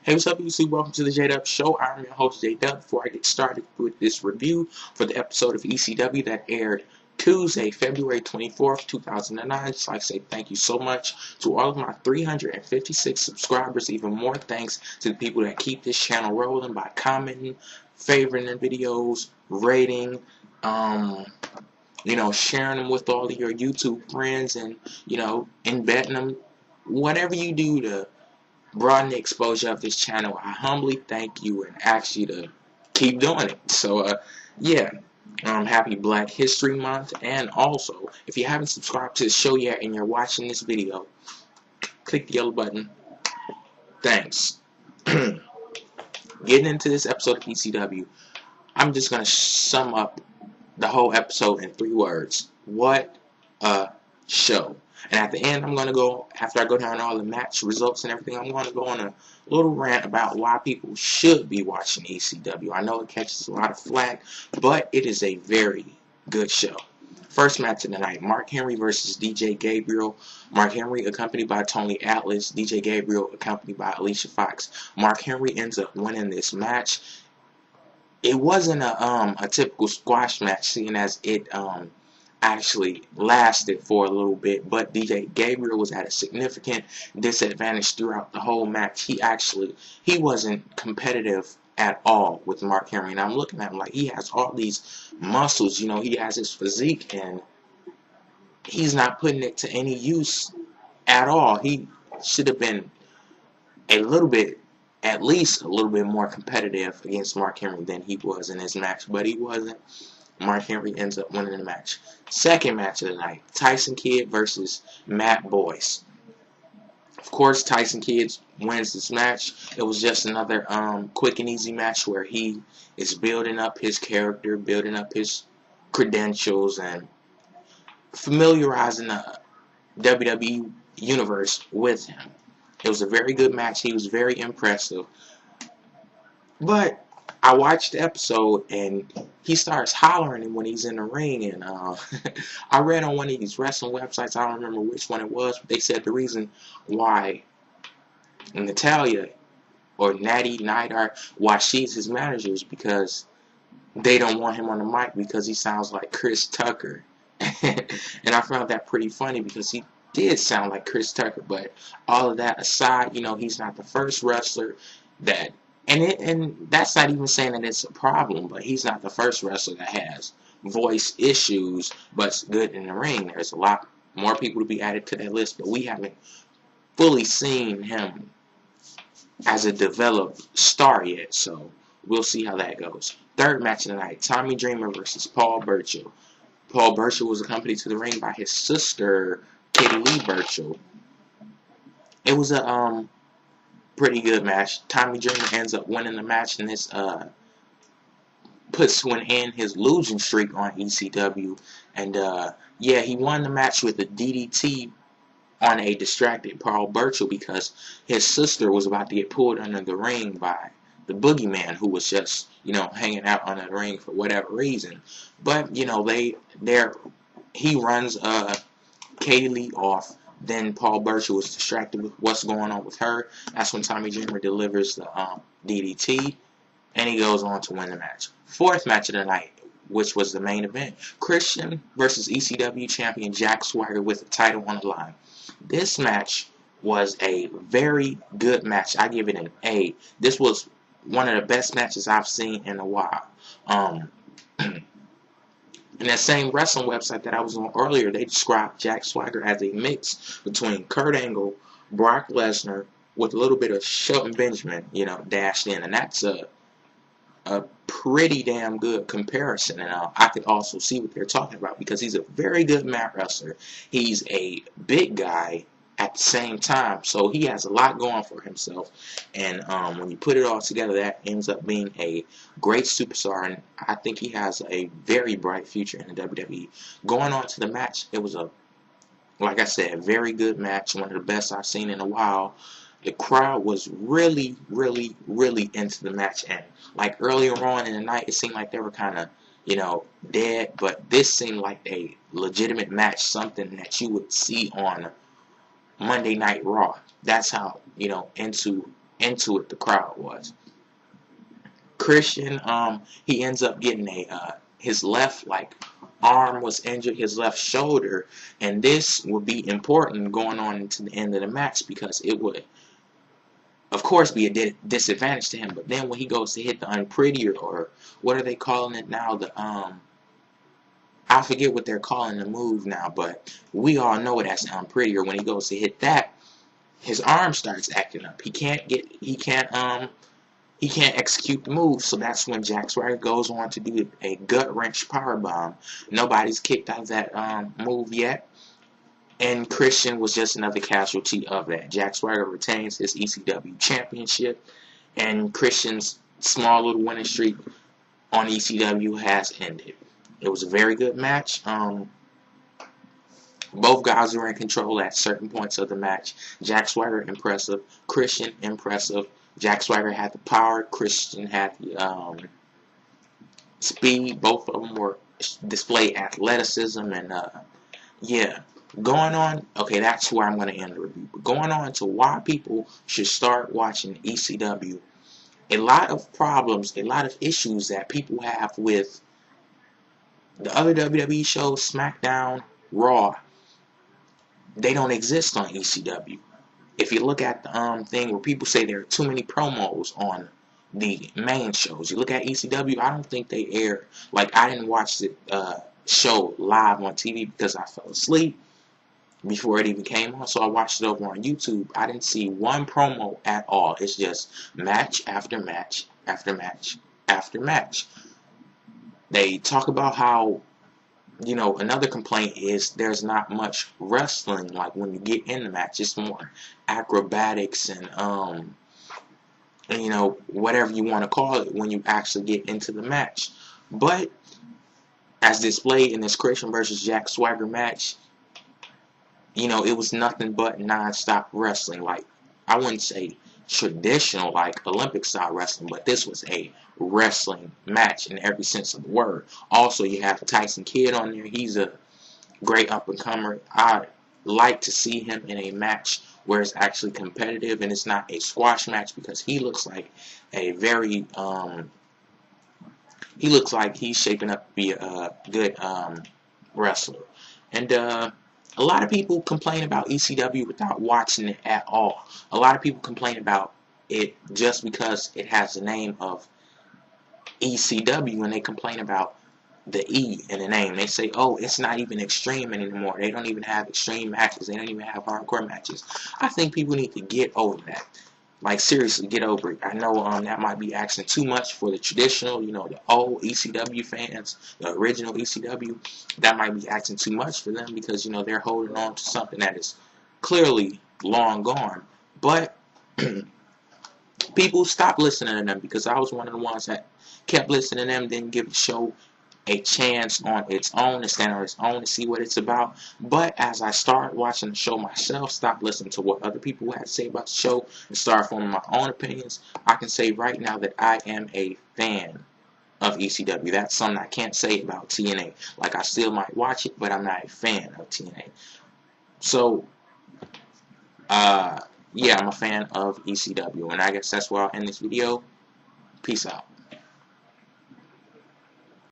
Hey, what's up, YouTube? Welcome to the J-Dub Show. I'm your host, J-Dub. Before I get started with this review for the episode of ECW that aired Tuesday, February 24th, 2009, just like to say thank you so much to all of my 356 subscribers. Even more thanks to the people that keep this channel rolling by commenting, favoring the videos, rating, sharing them with all of your YouTube friends, and, embedding them. Whatever you do to broaden the exposure of this channel, I humbly thank you and ask you to keep doing it. So, yeah, happy Black History Month. And also, if you haven't subscribed to the show yet and you're watching this video, click the yellow button. Thanks. Getting into this episode of ECW, I'm just going to sum up the whole episode in 3 words. What a show. And at the end, I'm going to go, after I go down all the match results and everything, I'm going to go on a little rant about why people should be watching ECW. I know it catches a lot of flack, but it is a very good show. First match of the night, Mark Henry versus DJ Gabriel. Mark Henry accompanied by Tony Atlas, DJ Gabriel accompanied by Alicia Fox. Mark Henry ends up winning this match. It wasn't a typical squash match, seeing as it actually lasted for a little bit, but DJ Gabriel was at a significant disadvantage throughout the whole match. He wasn't competitive at all with Mark Henry, and I'm looking at him like he has all these muscles, he has his physique, and he's not putting it to any use at all. He should have been at least a little bit more competitive against Mark Henry than he was in this match, but he wasn't. Mark Henry ends up winning the match. Second match of the night, Tyson Kidd versus Matt Boyce. Of course, Tyson Kidd wins this match. It was just another quick and easy match where he is building up his character, building up his credentials, and familiarizing the WWE universe with him. It was a very good match. He was very impressive. But I watched the episode, and he starts hollering when he's in the ring, and I read on one of these wrestling websites, I don't remember which one it was, but they said the reason why Natalia, or Natty Neidhart, why she's his manager is because they don't want him on the mic because he sounds like Chris Tucker. And I found that pretty funny because he did sound like Chris Tucker, but all of that aside, he's not the first wrestler that, and that's not even saying that it's a problem, but he's not the first wrestler that has voice issues but's good in the ring. There's a lot more people to be added to that list, but we haven't fully seen him as a developed star yet, so we'll see how that goes. Third match of the night, Tommy Dreamer versus Paul Burchill. Paul Burchill was accompanied to the ring by his sister, Katie Lee Burchill. It was a pretty good match. Tommy Dreamer ends up winning the match, and this puts to an end his losing streak on ECW. And yeah, he won the match with a DDT on a distracted Paul Burchill because his sister was about to get pulled under the ring by the boogeyman, who was just, hanging out on the ring for whatever reason. But, he runs Katie Lee off. Then Paul Burchill was distracted with what's going on with her. That's when Tommy Dreamer delivers the DDT, and he goes on to win the match. Fourth match of the night, which was the main event, Christian versus ECW champion Jack Swagger with the title on the line. This match was a very good match. I give it an A. This was one of the best matches I've seen in a while. In that same wrestling website that I was on earlier, they described Jack Swagger as a mix between Kurt Angle, Brock Lesnar, with a little bit of Shelton Benjamin, dashed in. And that's a pretty damn good comparison. And I could also see what they're talking about because he's a very good mat wrestler. He's a big guy at the same time, so he has a lot going for himself, and when you put it all together, that ends up being a great superstar, and I think he has a very bright future in the WWE. Going on to the match, it was like I said, a very good match, one of the best I've seen in a while. The crowd was really, really, really into the match, and like earlier on in the night, it seemed like they were kind of, dead, but this seemed like a legitimate match, something that you would see on Monday Night Raw. That's how, into into it the crowd was. Christian, he ends up getting his left arm was injured, his left shoulder, and this would be important going on into the end of the match because it would, of course, be a disadvantage to him. But then when he goes to hit the unprettier, or what are they calling it now? I forget what they're calling the move now, but we all know it as unprettier. When he goes to hit that, his arm starts acting up. He can't execute the move, so that's when Jack Swagger goes on to do a gut wrench powerbomb. Nobody's kicked out of that move yet, and Christian was just another casualty of that. Jack Swagger retains his ECW championship, and Christian's small little winning streak on ECW has ended. It was a very good match. Both guys were in control at certain points of the match. Jack Swagger, impressive. Christian, impressive. Jack Swagger had the power. Christian had the speed. Both of them were display athleticism. And, yeah. Going on, okay, that's where I'm going to end the review. But going on to why people should start watching ECW. A lot of problems, a lot of issues that people have with the other WWE shows, SmackDown, Raw, they don't exist on ECW. If you look at the thing where people say there are too many promos on the main shows, you look at ECW, I don't think they air. Like, I didn't watch the show live on TV because I fell asleep before it even came on, so I watched it over on YouTube. I didn't see one promo at all. It's just match after match after match after match. They talk about how, you know, another complaint is there's not much wrestling. Like, when you get in the match, it's more acrobatics and you know, whatever you want to call it when you actually get into the match. But as displayed in this Christian versus Jack Swagger match, you know, it was nothing but non-stop wrestling. Like, I wouldn't say traditional, like Olympic-style wrestling, but this was a wrestling match in every sense of the word. Also, you have Tyson Kidd on there. He's a great up-and-comer. I like to see him in a match where it's actually competitive and it's not a squash match, because he looks like a very, he looks like he's shaping up to be a good wrestler. And, a lot of people complain about ECW without watching it at all. A lot of people complain about it just because it has the name of ECW, and they complain about the E in the name. They say, oh, it's not even extreme anymore. They don't even have extreme matches. They don't even have hardcore matches. I think people need to get over that. Like, seriously, get over it. I know that might be asking too much for the traditional, you know, the old ECW fans, the original ECW. That might be asking too much for them because, you know, they're holding on to something that is clearly long gone. But people stop listening to them, because I was one of the ones that kept listening to them, didn't give the show a chance on its own, to stand on its own, to see what it's about. But as I started watching the show myself, stopped listening to what other people had to say about the show, and started forming my own opinions, I can say right now that I am a fan of ECW. That's something I can't say about TNA. Like, I still might watch it, but I'm not a fan of TNA. So, yeah, I'm a fan of ECW, and I guess that's where I'll end this video. Peace out.